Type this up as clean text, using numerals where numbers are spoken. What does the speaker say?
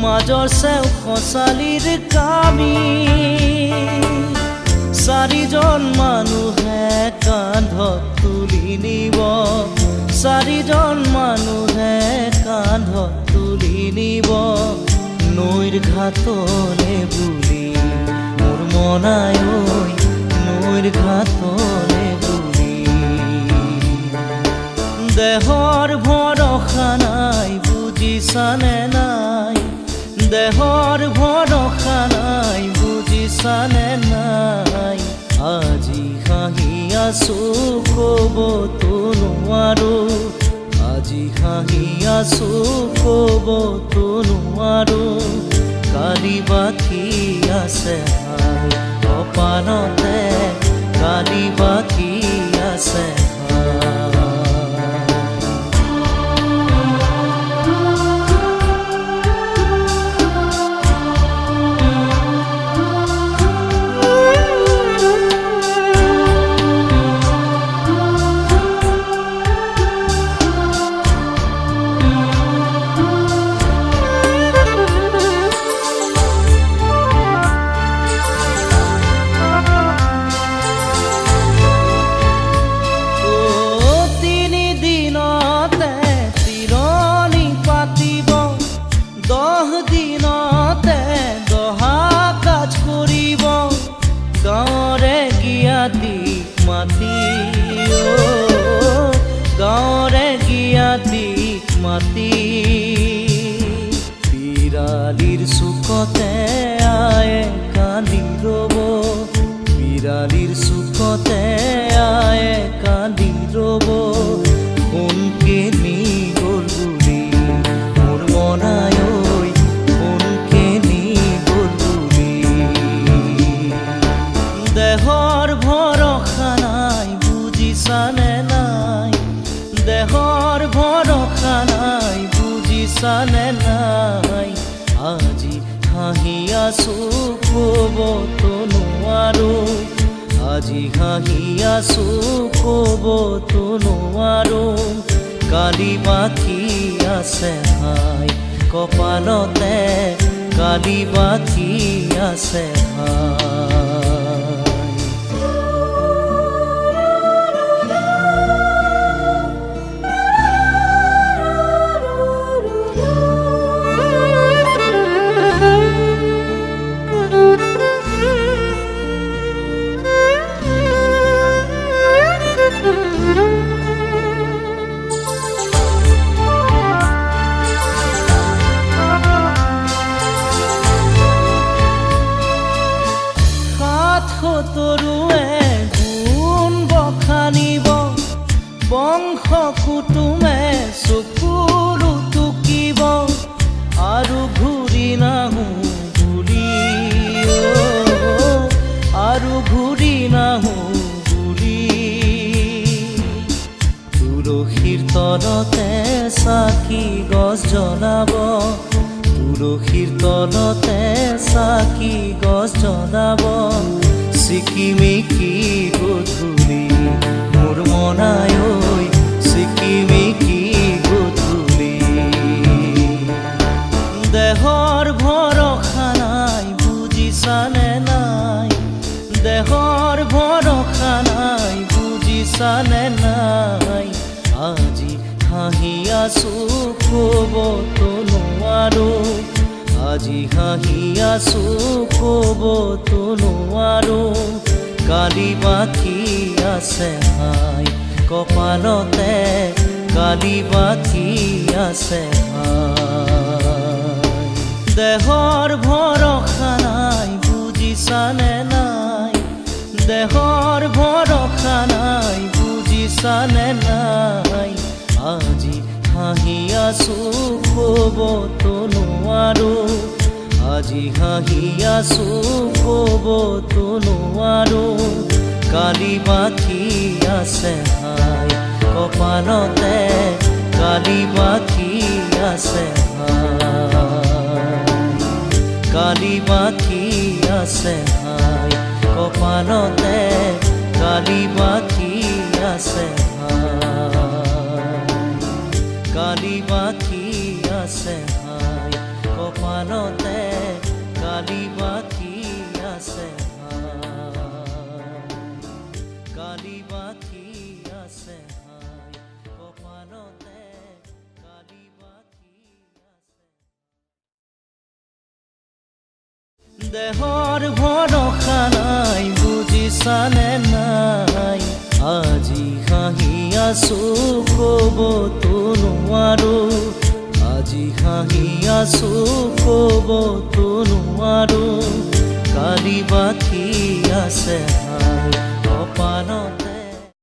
মাজৰ চেও খচালিৰ কামি চাৰিজন মানুহে কান্ধত তুলি নিব চাৰিজন মানুহে কান্ধত তুলি নিব নৈৰ ঘাটলে বুলি মোৰ মনাই ঐ নৈৰ ঘাটলে বুলি দেহৰ ভৰসা নাই বুজিছানে নাই দেহৰ ভৰসা নাই বুজিছানে নাই আজি হাঁহি আছো ক'বতো নোৱাৰো আজি হাঁহি আছো ক'বতো নোৱাৰো কালি বাকী আছে হাই কপালতে কালি বাকী আছে গাঁৱৰে গিয়াতিক মাতি বিৰালিৰ চুকতে আয়ে কান্দি ৰ'ব বিৰালিৰ চুকতে আয়ে কান্দি ৰ'ব কোনকে নি গ'ল বুলি মোৰ মনাই ঐ কোনকে নি গ'ল বুলি দেহৰ ভৰসা নাই বুজিছানে নাই দেহৰ ভৰসা নাই বুজিছানে নাই আজি হাঁহি আছো ক'বতো নোৱাৰো আজি হাঁহি আছো ক'বতো নোৱাৰো কালি বাকী আছে হাই কপালতে কালি বাকী আছে হাই তৰুৱে গুণ বখানিব বংশ কুটুমে চকুলো টুকিব আৰু ঘূৰি নাহো বুলি আৰু ঘূৰি নাহো বুলি তুলসীৰ তলতে চাকি গছ জ্বলাব তুলসীৰ তলতে চাকি গছ জ্বলাব চিকিমিকি গধূলি মোৰ মনাই ঐ চিকিমিকি গধূলি দেহৰ ভৰসা নাই বুজিছানে নাই দেহৰ ভৰসা নাই বুজিছানে নাই আজি হাঁহি আছো ক'বতো নোৱাৰো আজি হাঁহি আছো ক'বতো নোৱাৰো কালি বাকী আছে হাই কপালতে কালি বাকী আছে হাই দেহৰ ভৰসা নাই বুজিছানে নাই দেহৰ ভৰসা নাই বুজিছানে নাই আজি হাঁহি আছো ক'বতো নোৱাৰো আজি হাঁহি আছো ক'বতো নোৱাৰো কালি বাকী আছে হাই কপালতে কালি বাকী আছে হাই কালি বাকী আছে হাই কপালতে কালি বাকী আছে হাই কালি বাকী আছে হাই কপাল কপালতে কালি বাকি আছে কালি বাকি আছে কপালতে কালি বাকি আছে দেহৰ ভৰসা নাই বুজিছানে নাই আজি হাঁহি আছো ক'বতো নোৱাৰো আজি হাঁহি আছো ক'বতো নোৱাৰো কালি বাকি আছে কপালত